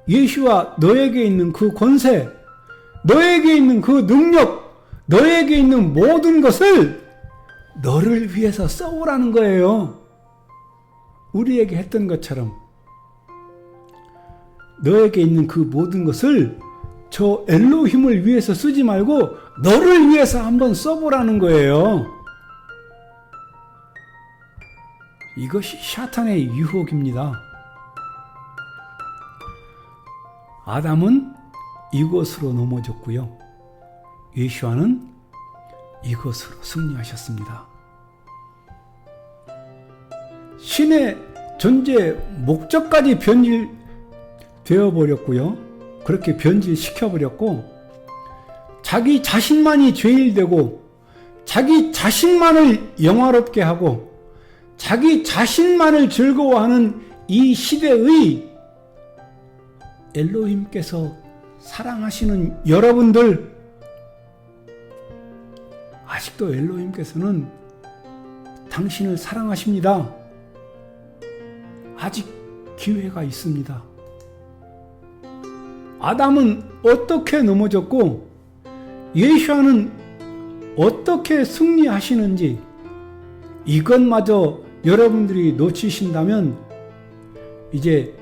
예수와 너에게 있는 그 권세, 너에게 있는 그 능력, 너에게 있는 모든 것을 너를 위해서 써오라는 거예요. 우리에게 했던 것처럼 너에게 있는 그 모든 것을 저 엘로힘을 위해서 쓰지 말고 너를 위해서 한번 써보라는 거예요. 이것이 사탄의 유혹입니다. 아담은 이것으로 넘어졌고요. 예수와는 이것으로 승리하셨습니다. 신의 존재 목적까지 변질되어버렸고요. 그렇게 변질시켜버렸고 자기 자신만이 죄인되고 자기 자신만을 영화롭게 하고 자기 자신만을 즐거워하는 이 시대의 엘로힘께서 사랑하시는 여러분들, 아직도 엘로힘께서는 당신을 사랑하십니다. 아직 기회가 있습니다. 아담은 어떻게 넘어졌고 예수와는 어떻게 승리하시는지 이것마저 여러분들이 놓치신다면 이제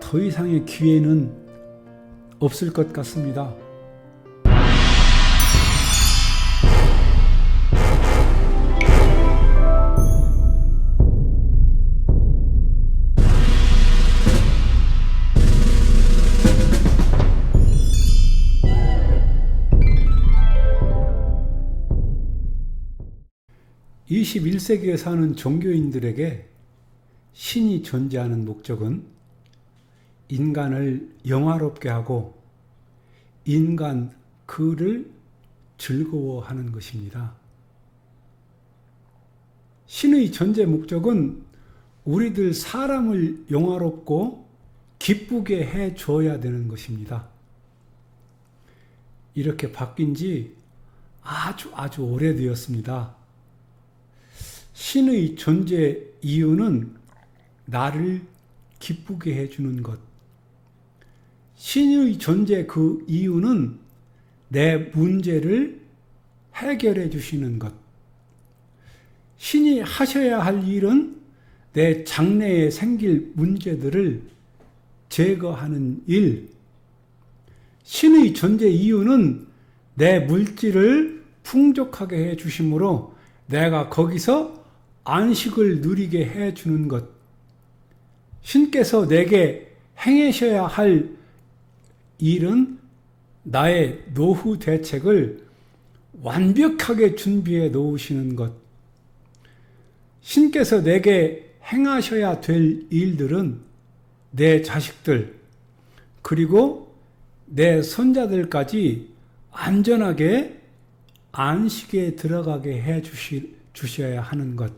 더 이상의 기회는 없을 것 같습니다. (21세기에) 사는 종교인들에게 신이 존재하는 목적은 인간을 영화롭게 하고 인간 그를 즐거워하는 것입니다. 신의 존재 목적은 우리들 사람을 영화롭고 기쁘게 해 줘야 되는 것입니다. 이렇게 바뀐 지 아주 오래되었습니다. 신의 존재 이유는 나를 기쁘게 해주는 것. 신의 존재 그 이유는 내 문제를 해결해 주시는 것. 신이 하셔야 할 일은 내 장래에 생길 문제들을 제거하는 일. 신의 존재 이유는 내 물질을 풍족하게 해 주심으로 내가 거기서 안식을 누리게 해 주는 것. 신께서 내게 행하셔야 할 일은 나의 노후 대책을 완벽하게 준비해 놓으시는 것. 신께서 내게 행하셔야 될 일들은 내 자식들 그리고 내 손자들까지 안전하게 안식에 들어가게 해 주셔야 하는 것.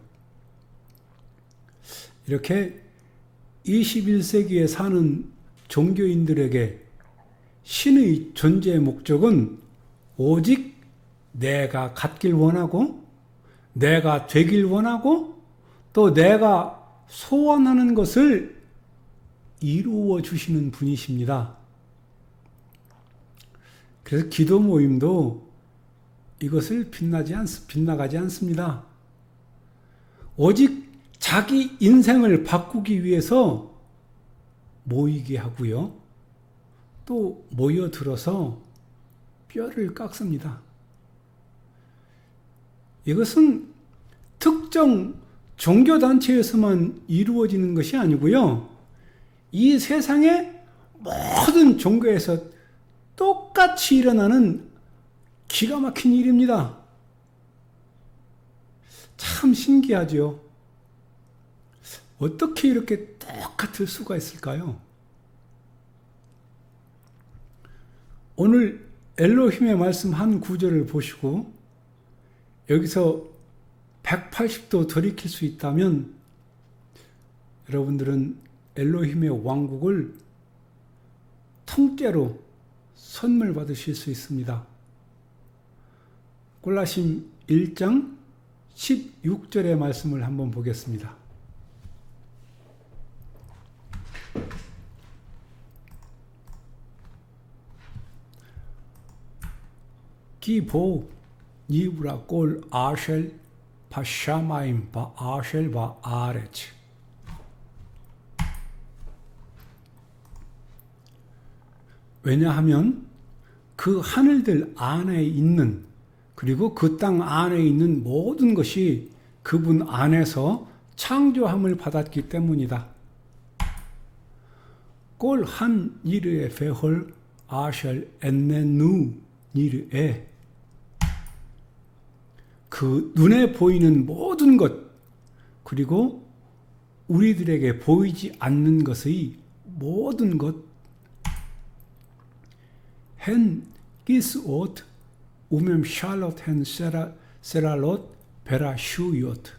이렇게 21세기에 사는 종교인들에게 신의 존재 목적은 오직 내가 갖길 원하고 내가 되길 원하고 또 내가 소원하는 것을 이루어 주시는 분이십니다. 그래서 기도 모임도 이것을 빗나가지 않습니다. 오직 자기 인생을 바꾸기 위해서 모이게 하고요. 또 모여들어서 뼈를 깎습니다. 이것은 특정 종교단체에서만 이루어지는 것이 아니고요. 이 세상의 모든 종교에서 똑같이 일어나는 기가 막힌 일입니다. 참 신기하죠. 어떻게 이렇게 똑같을 수가 있을까요? 오늘 엘로힘의 말씀 한 구절을 보시고 여기서 180도 돌이킬 수 있다면 여러분들은 엘로힘의 왕국을 통째로 선물 받으실 수 있습니다. 골라심 1장 16절의 말씀을 한번 보겠습니다. 기보 니브라 꼴 아쉘 바샤마임 바 아쉘 바 아레츠. 왜냐하면 그 하늘들 안에 있는, 그리고 그 땅 안에 있는 모든 것이 그분 안에서 창조함을 받았기 때문이다. 꼴 한 니르에 페홀 아셜 엔네누 니르에, 그 눈에 보이는 모든 것, 그리고 우리들에게 보이지 않는 것의 모든 것, hen 기스옷 우멤 샬롯 hen 세랄롯 베라 슈요트.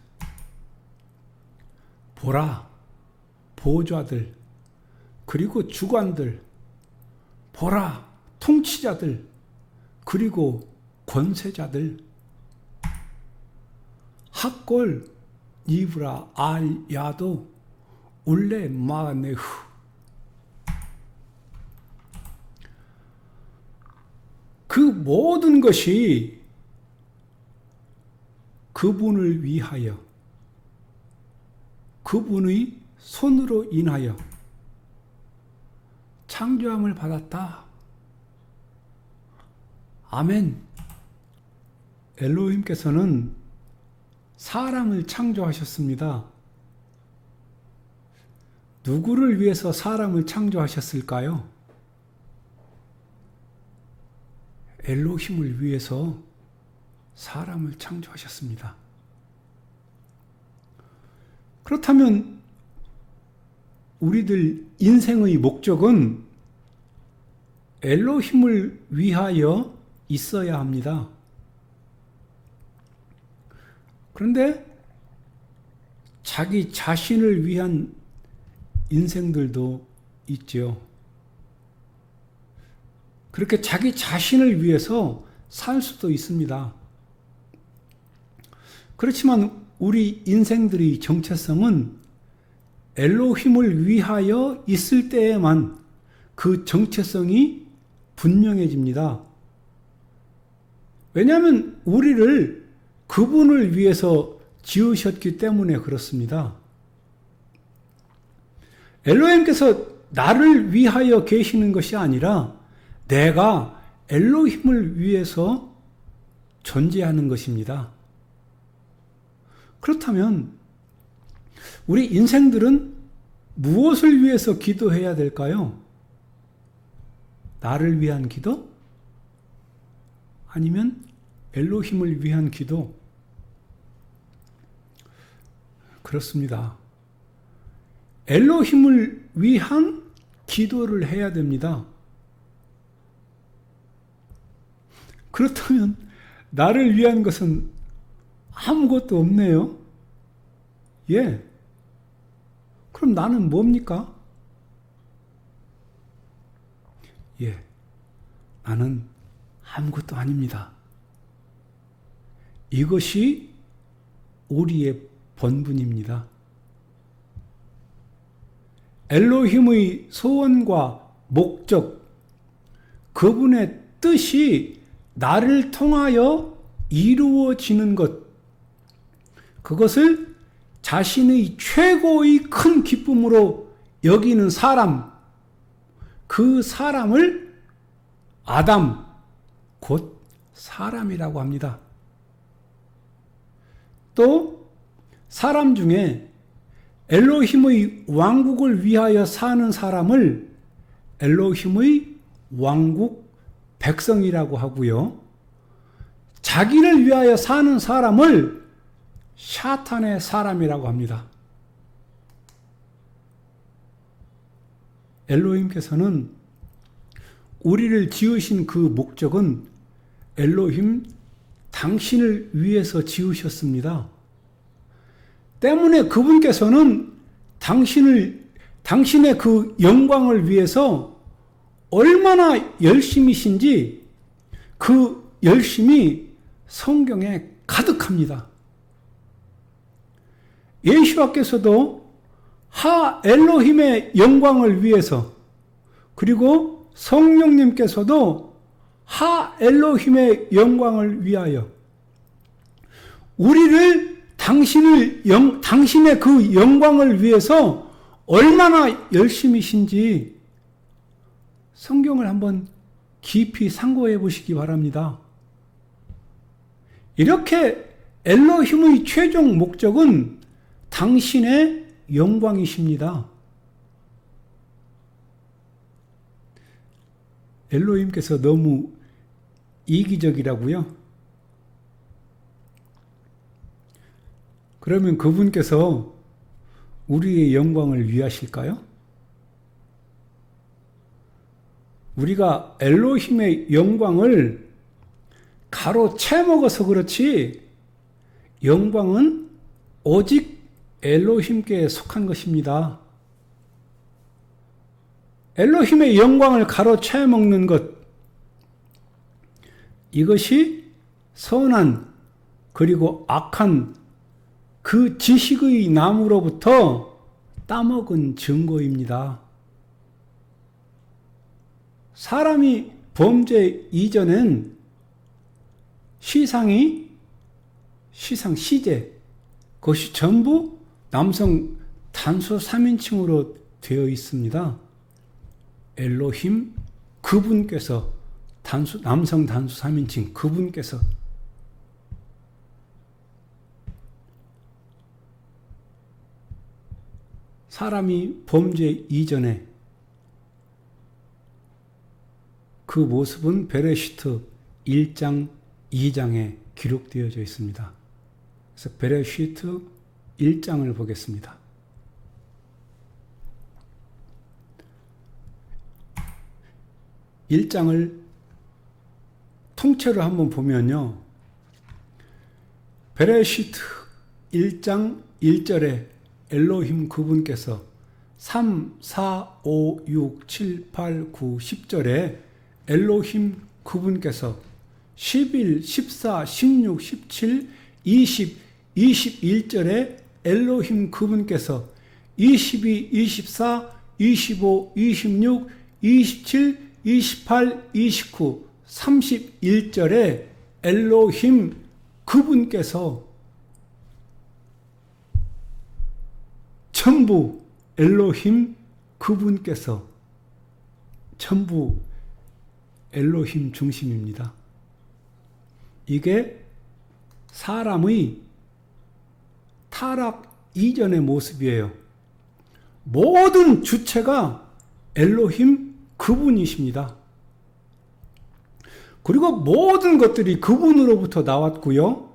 보라, 보좌들, 그리고 주관들, 보라, 통치자들, 그리고 권세자들, 학골 니브라 알 야도 울레 마네후. 그 모든 것이 그분을 위하여, 그분의 손으로 인하여 창조함을 받았다. 아멘. 엘로힘께서는 사람을 창조하셨습니다. 누구를 위해서 사람을 창조하셨을까요? 엘로힘을 위해서 사람을 창조하셨습니다. 그렇다면 우리들 인생의 목적은 엘로힘을 위하여 있어야 합니다. 그런데 자기 자신을 위한 인생들도 있죠. 그렇게 자기 자신을 위해서 살 수도 있습니다. 그렇지만 우리 인생들의 정체성은 엘로힘을 위하여 있을 때에만 그 정체성이 분명해집니다. 왜냐하면 우리를 그분을 위해서 지으셨기 때문에 그렇습니다. 엘로힘께서 나를 위하여 계시는 것이 아니라 내가 엘로힘을 위해서 존재하는 것입니다. 그렇다면 우리 인생들은 무엇을 위해서 기도해야 될까요? 나를 위한 기도? 아니면 엘로힘을 위한 기도? 그렇습니다. 엘로힘을 위한 기도를 해야 됩니다. 그렇다면 나를 위한 것은 아무것도 없네요. 예. 그럼 나는 뭡니까? 예. 나는 아무것도 아닙니다. 이것이 우리의 본분입니다. 엘로힘의 소원과 목적, 그분의 뜻이 나를 통하여 이루어지는 것, 그것을 자신의 최고의 큰 기쁨으로 여기는 사람, 그 사람을 아담, 곧 사람이라고 합니다. 또 사람 중에 엘로힘의 왕국을 위하여 사는 사람을 엘로힘의 왕국 백성이라고 하고요. 자기를 위하여 사는 사람을 샤탄의 사람이라고 합니다. 엘로힘께서는 우리를 지으신 그 목적은 엘로힘 당신을 위해서 지으셨습니다. 때문에 그분께서는 당신의 그 영광을 위해서 얼마나 열심이신지 그 열심이 성경에 가득합니다. 예수와께서도 하 엘로힘의 영광을 위해서, 그리고 성령님께서도 하 엘로힘의 영광을 위하여 우리를 당신의 그 영광을 위해서 얼마나 열심이신지 성경을 한번 깊이 상고해 보시기 바랍니다. 이렇게 엘로힘의 최종 목적은 당신의 영광이십니다. 엘로힘께서 너무 이기적이라고요? 그러면 그분께서 우리의 영광을 위하실까요? 우리가 엘로힘의 영광을 가로채 먹어서 그렇지 영광은 오직 엘로힘께 속한 것입니다. 엘로힘의 영광을 가로채 먹는 것, 이것이 선한 그리고 악한 그 지식의 나무로부터 따먹은 증거입니다. 사람이 범죄 이전엔 시제, 그것이 전부 남성 단수 3인칭으로 되어 있습니다. 엘로힘 그분께서 남성 단수 3인칭 그분께서 사람이 범죄 이전에 그 모습은 베레시트 1장 2장에 기록되어져 있습니다. 그래서 베레시트 1장을 보겠습니다. (1장을) 통째로 한번 보면요. 베레시트 1장 1절에 엘로힘 그분께서 3, 4, 5, 6, 7, 8, 9, 10절에 엘로힘 그분께서 11, 14, 16, 17, 20, 21절에 엘로힘 그분께서 22, 24, 25, 26, 27, 28, 29, 31절에 엘로힘 그분께서 전부 엘로힘 그분께서 전부 엘로힘 중심입니다. 이게 사람의 타락 이전의 모습이에요. 모든 주체가 엘로힘 그분이십니다. 그리고 모든 것들이 그분으로부터 나왔고요.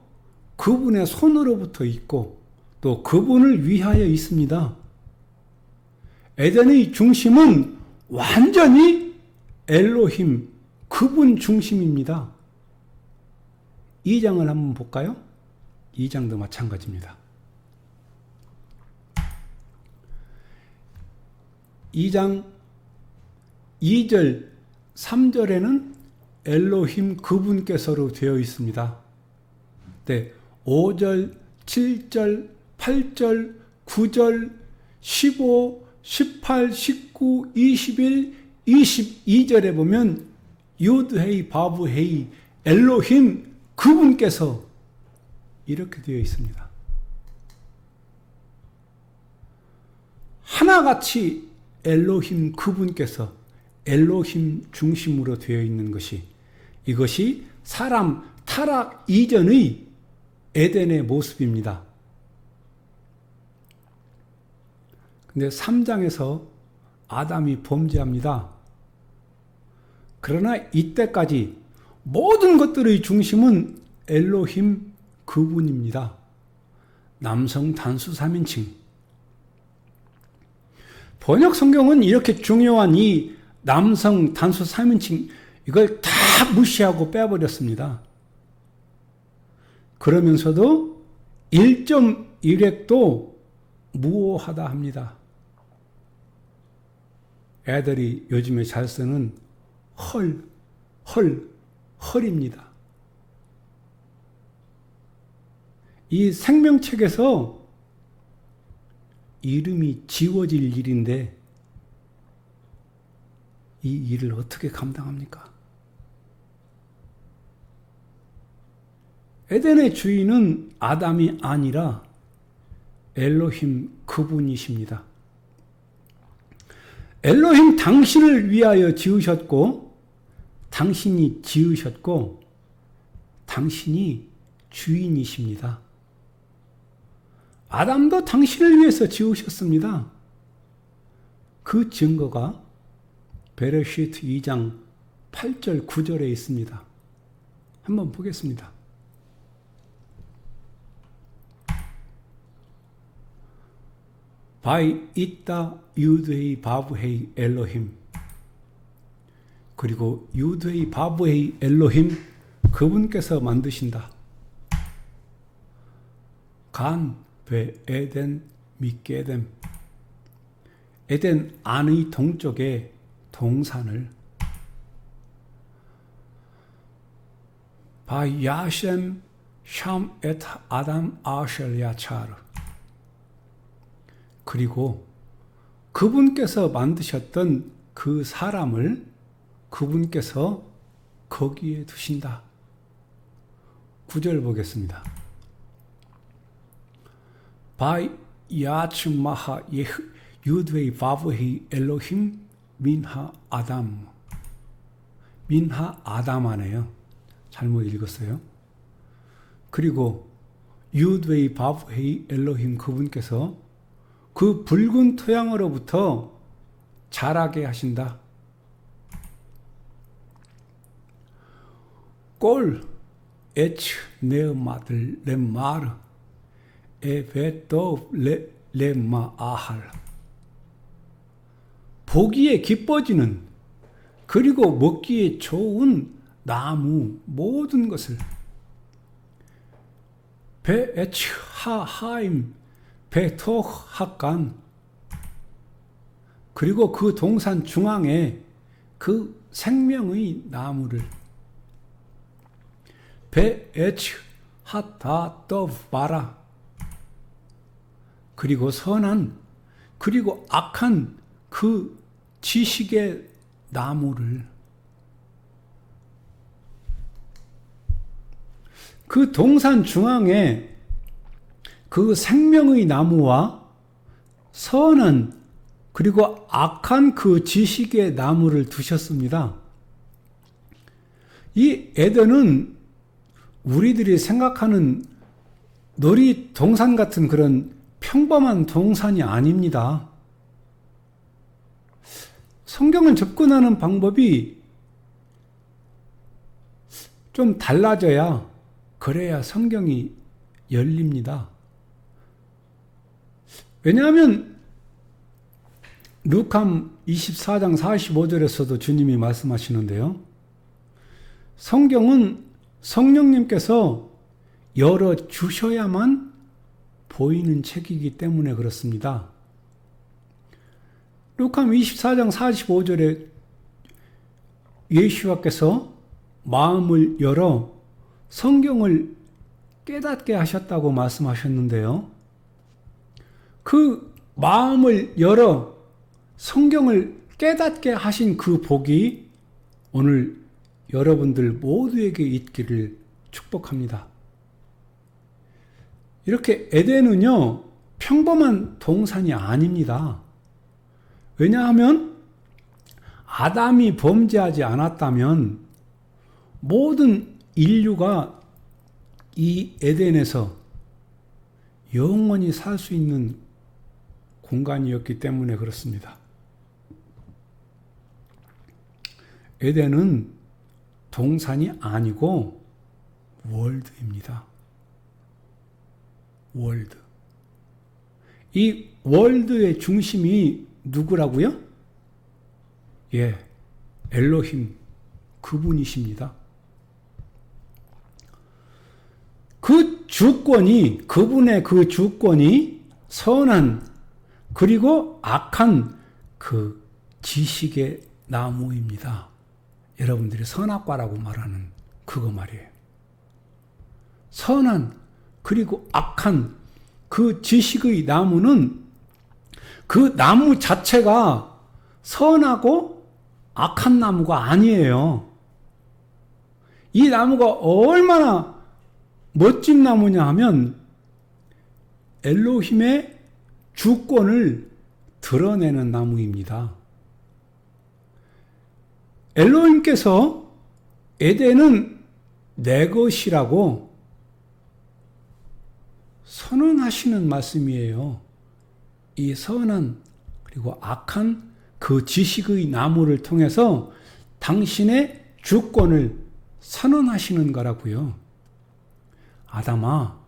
그분의 손으로부터 있고 또 그분을 위하여 있습니다. 에덴의 중심은 완전히 엘로힘 그분 중심입니다. 2장을 한번 볼까요? 2장도 마찬가지입니다. 2장 2절 3절에는 엘로힘 그분께서로 되어 있습니다. 네, 5절 7절 8절 9절 15 18 19 21 22절에 보면 유드헤이 바브헤이 엘로힘 그분께서 이렇게 되어 있습니다. 하나같이 엘로힘 그분께서 엘로힘 중심으로 되어 있는 것이 이것이 사람 타락 이전의 에덴의 모습입니다. 근데 3장에서 아담이 범죄합니다. 그러나 이때까지 모든 것들의 중심은 엘로힘 그분입니다. 남성 단수 3인칭. 번역 성경은 이렇게 중요한 이 남성 단수 3인칭 이걸 다 무시하고 빼버렸습니다. 그러면서도 1.1획도 무오하다 합니다. 애들이 요즘에 잘 쓰는 헐입니다. 이 생명책에서 이름이 지워질 일인데 이 일을 어떻게 감당합니까? 에덴의 주인은 아담이 아니라 엘로힘 그분이십니다. 엘로힘 당신을 위하여 지으셨고 당신이 지으셨고 당신이 주인이십니다. 아담도 당신을 위해서 지으셨습니다. 그 증거가 베레시트 2장 8절 9절에 있습니다. 한번 보겠습니다. 바이 이따 유드헤이 바브헤이 엘로힘. 그리고 유드헤이 바브헤이 엘로힘 그분께서 만드신다. 간 베 에덴 미게뎀. 에덴 안의 동쪽에 동산을 바이 야셈 샴 에트 아담 아셜 야차르. 그리고 그분께서 만드셨던 그 사람을 그분께서 거기에 두신다. 9절 보겠습니다. 바이 야츠마하 유드웨이 바브헤이 엘로힘 민하 아담. 민하 아담 하네요. 잘못 읽었어요. 그리고 유드웨이 바브헤이 엘로힘 그분께서 그 붉은 토양으로부터 자라게 하신다. 꼴 에츠 네마들 렘마르 에베도 렘마 아할. 보기에 기뻐지는 그리고 먹기에 좋은 나무 모든 것을 베 에츠 하하임 베토 학간. 그리고 그 동산 중앙에 그 생명의 나무를 베 에츠 하타 더브 바라. 그리고 선한 그리고 악한 그 지식의 나무를 그 동산 중앙에 그 생명의 나무와 선한 그리고 악한 그 지식의 나무를 두셨습니다. 이 에덴은 우리들이 생각하는 놀이동산 같은 그런 평범한 동산이 아닙니다. 성경을 접근하는 방법이 좀 달라져야 그래야 성경이 열립니다. 왜냐하면 루캄 24장 45절에서도 주님이 말씀하시는데요. 성경은 성령님께서 열어주셔야만 보이는 책이기 때문에 그렇습니다. 루캄 24장 45절에 예수와께서 마음을 열어 성경을 깨닫게 하셨다고 말씀하셨는데요. 그 마음을 열어 성경을 깨닫게 하신 그 복이 오늘 여러분들 모두에게 있기를 축복합니다. 이렇게 에덴은요, 평범한 동산이 아닙니다. 왜냐하면 아담이 범죄하지 않았다면 모든 인류가 이 에덴에서 영원히 살 수 있는 공간이었기 때문에 그렇습니다. 에덴은 동산이 아니고 월드입니다. 월드. 이 월드의 중심이 누구라고요? 예, 엘로힘 그분이십니다. 그 주권이, 그분의 그 주권이 선한 그리고 악한 그 지식의 나무입니다. 여러분들이 선악과라고 말하는 그거 말이에요. 선한 그리고 악한 그 지식의 나무는 그 나무 자체가 선하고 악한 나무가 아니에요. 이 나무가 얼마나 멋진 나무냐 하면 엘로힘의 주권을 드러내는 나무입니다. 엘로힘께서 에덴은 내 것이라고 선언하시는 말씀이에요. 이 선한 그리고 악한 그 지식의 나무를 통해서 당신의 주권을 선언하시는 거라고요. 아담아,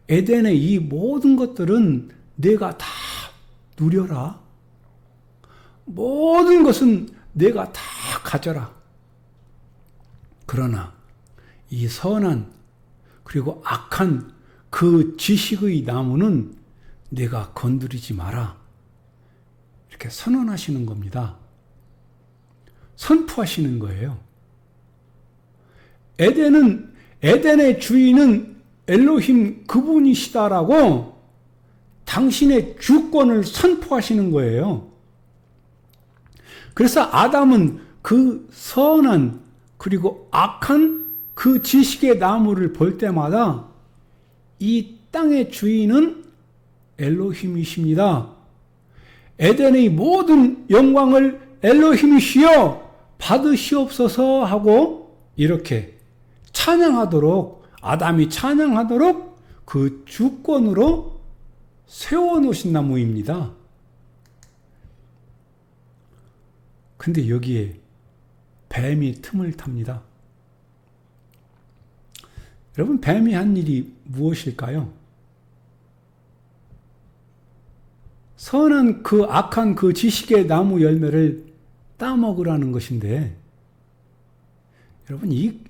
에덴의 이 모든 것들은 내가 다 누려라. 모든 것은 내가 다 가져라. 그러나 이 선한 그리고 악한 그 지식의 나무는 내가 건드리지 마라. 이렇게 선언하시는 겁니다. 선포하시는 거예요. 에덴의 주인은 엘로힘 그분이시다라고 당신의 주권을 선포하시는 거예요. 그래서 아담은 그 선한 그리고 악한 그 지식의 나무를 볼 때마다 이 땅의 주인은 엘로힘이십니다. 에덴의 모든 영광을 엘로힘이시여 받으시옵소서 하고 이렇게 찬양하도록, 아담이 찬양하도록 그 주권으로 세워놓으신 나무입니다. 근데 여기에 뱀이 틈을 탑니다. 여러분, 뱀이 한 일이 무엇일까요? 선한 그 악한 그 지식의 나무 열매를 따먹으라는 것인데, 여러분, 이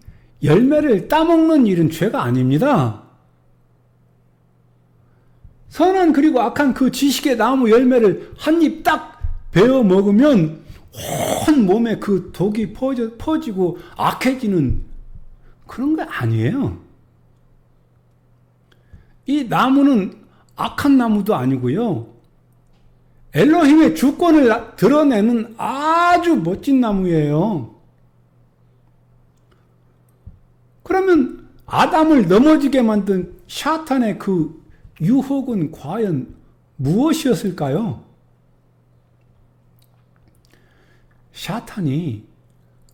열매를 따먹는 일은 죄가 아닙니다. 선한 그리고 악한 그 지식의 나무 열매를 한 입 딱 베어 먹으면 온 몸에 그 독이 퍼지고 악해지는 그런 거 아니에요. 이 나무는 악한 나무도 아니고요. 엘로힘의 주권을 드러내는 아주 멋진 나무예요. 그러면 아담을 넘어지게 만든 샤탄의 그 유혹은 과연 무엇이었을까요? 샤탄이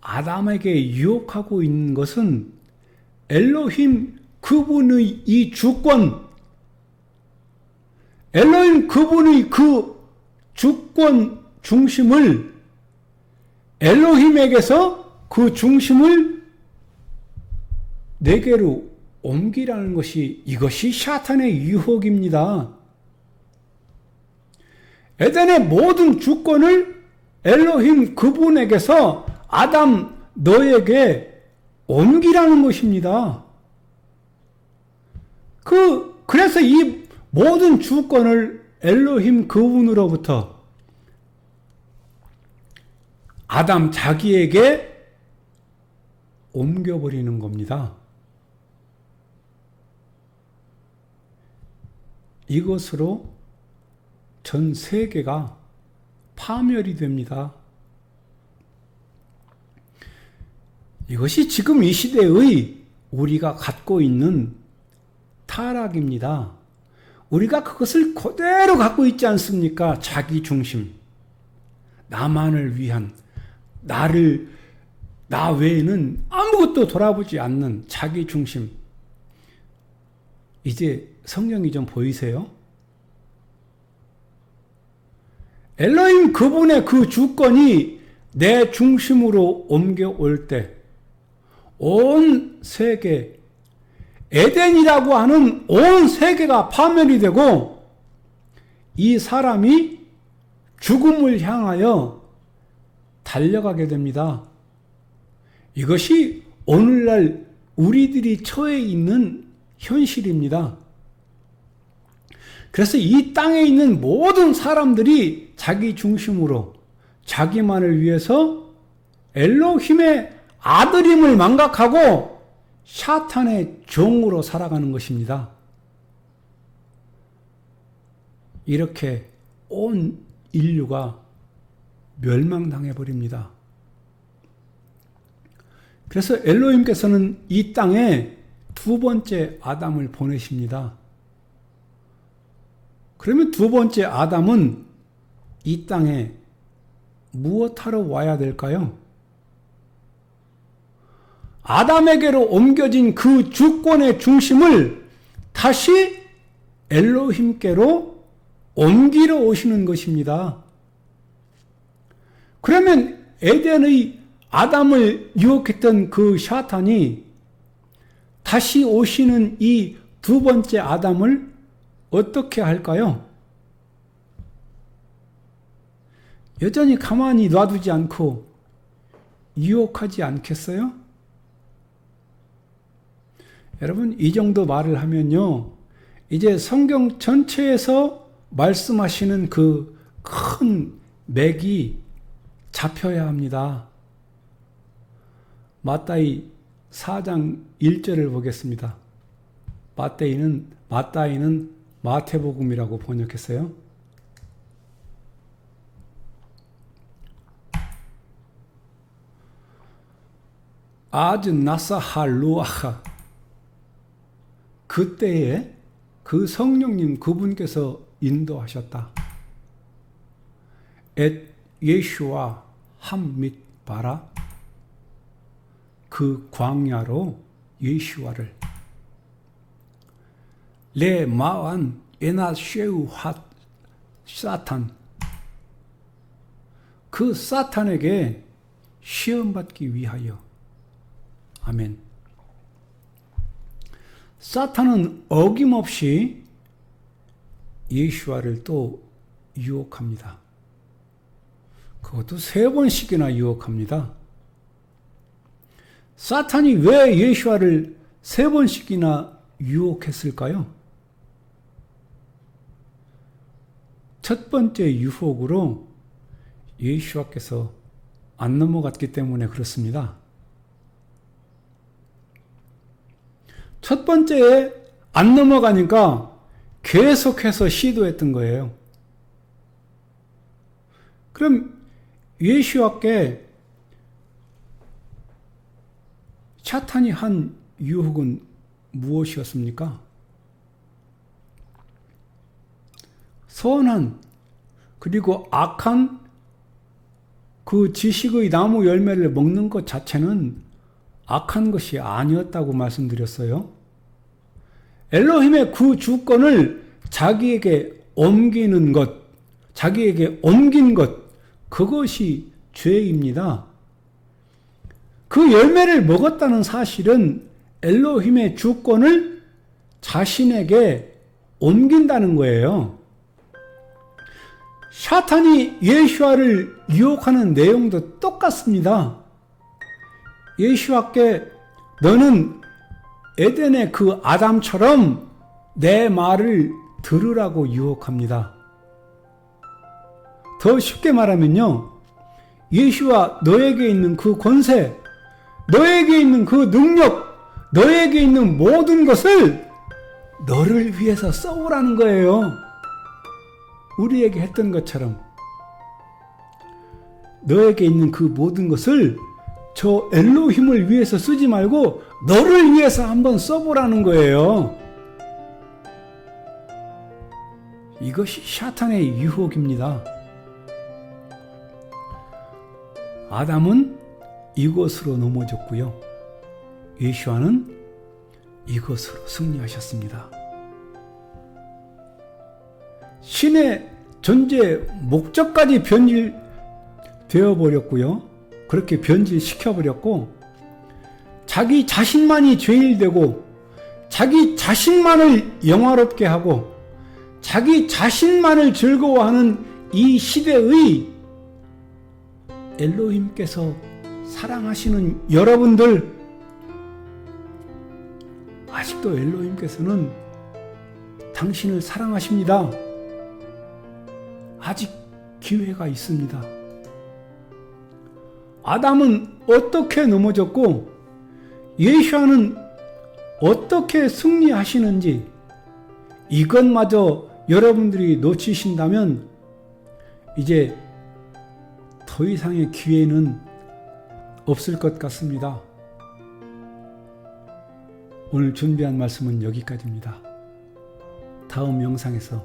아담에게 유혹하고 있는 것은 엘로힘 그분의 이 주권, 엘로힘 그분의 그 주권 중심을 엘로힘에게서 그 중심을 내게로 옮기라는 것이, 이것이 샤탄의 유혹입니다. 에덴의 모든 주권을 엘로힘 그분에게서 아담 너에게 옮기라는 것입니다. 그래서 이 모든 주권을 엘로힘 그분으로부터 아담 자기에게 옮겨버리는 겁니다. 이것으로 전 세계가 파멸이 됩니다. 이것이 지금 이 시대의 우리가 갖고 있는 타락입니다. 우리가 그것을 그대로 갖고 있지 않습니까? 자기 중심, 나만을 위한, 나 외에는 아무것도 돌아보지 않는 자기 중심. 이제 성경이 좀 보이세요? 엘로힘 그분의 그 주권이 내 중심으로 옮겨올 때 온 세계, 에덴이라고 하는 온 세계가 파멸이 되고 이 사람이 죽음을 향하여 달려가게 됩니다. 이것이 오늘날 우리들이 처해 있는 현실입니다. 그래서 이 땅에 있는 모든 사람들이 자기 중심으로 자기만을 위해서 엘로힘의 아들임을 망각하고 샤탄의 종으로 살아가는 것입니다. 이렇게 온 인류가 멸망당해 버립니다. 그래서 엘로힘께서는 이 땅에 두 번째 아담을 보내십니다. 그러면 두 번째 아담은 이 땅에 무엇하러 와야 될까요? 아담에게로 옮겨진 그 주권의 중심을 다시 엘로힘께로 옮기러 오시는 것입니다. 그러면 에덴의 아담을 유혹했던 그 사탄이 다시 오시는 이 두 번째 아담을 어떻게 할까요? 여전히 가만히 놔두지 않고 유혹하지 않겠어요? 여러분, 이 정도 말을 하면요, 이제 성경 전체에서 말씀하시는 그 큰 맥이 잡혀야 합니다. 마따이 4장 1절을 보겠습니다. 마따이는 마태복음이라고 번역했어요. 아즈 나사할루아하, 그때에 그 성령님 그분께서 인도하셨다. 엣 예슈아 함밋 바라, 그 광야로 예슈아를 레 마완 에나 쉐우 핫 사탄, 그 사탄에게 시험받기 위하여. 아멘. 사탄은 어김없이 예수와를 또 유혹합니다. 그것도 3번씩이나 유혹합니다. 사탄이 왜 예수와를 3번씩이나 유혹했을까요? 첫 번째 유혹으로 예수와께서 안 넘어갔기 때문에 그렇습니다. 첫 번째에 안 넘어가니까 계속해서 시도했던 거예요. 그럼 예수와께 사탄이 한 유혹은 무엇이었습니까? 선한 그리고 악한 그 지식의 나무 열매를 먹는 것 자체는 악한 것이 아니었다고 말씀드렸어요. 엘로힘의 그 주권을 자기에게 옮기는 것, 자기에게 옮긴 것, 그것이 죄입니다. 그 열매를 먹었다는 사실은 엘로힘의 주권을 자신에게 옮긴다는 거예요. 사탄이 예수와를 유혹하는 내용도 똑같습니다. 예수와께 너는 에덴의 그 아담처럼 내 말을 들으라고 유혹합니다. 더 쉽게 말하면요, 예수와 너에게 있는 그 권세, 너에게 있는 그 능력, 너에게 있는 모든 것을 너를 위해서 써오라는 거예요. 우리에게 했던 것처럼 너에게 있는 그 모든 것을 저 엘로힘을 위해서 쓰지 말고 너를 위해서 한번 써보라는 거예요. 이것이 사탄의 유혹입니다. 아담은 이것으로 넘어졌고요, 예수와는 이것으로 승리하셨습니다. 신의 존재 목적까지 변질되어 버렸고요, 그렇게 변질시켜버렸고, 자기 자신만이 죄인되고 자기 자신만을 영화롭게 하고 자기 자신만을 즐거워하는 이 시대의 엘로힘께서 사랑하시는 여러분들, 아직도 엘로힘께서는 당신을 사랑하십니다. 아직 기회가 있습니다. 아담은 어떻게 넘어졌고 예수와는 어떻게 승리하시는지 이것마저 여러분들이 놓치신다면 이제 더 이상의 기회는 없을 것 같습니다. 오늘 준비한 말씀은 여기까지입니다. 다음 영상에서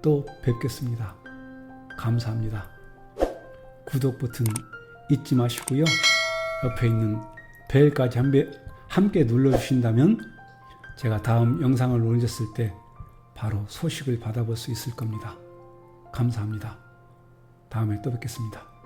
또 뵙겠습니다. 감사합니다. 구독 버튼 잊지 마시고요. 옆에 있는 벨까지 함께 눌러주신다면 제가 다음 영상을 올렸을 때 바로 소식을 받아볼 수 있을 겁니다. 감사합니다. 다음에 또 뵙겠습니다.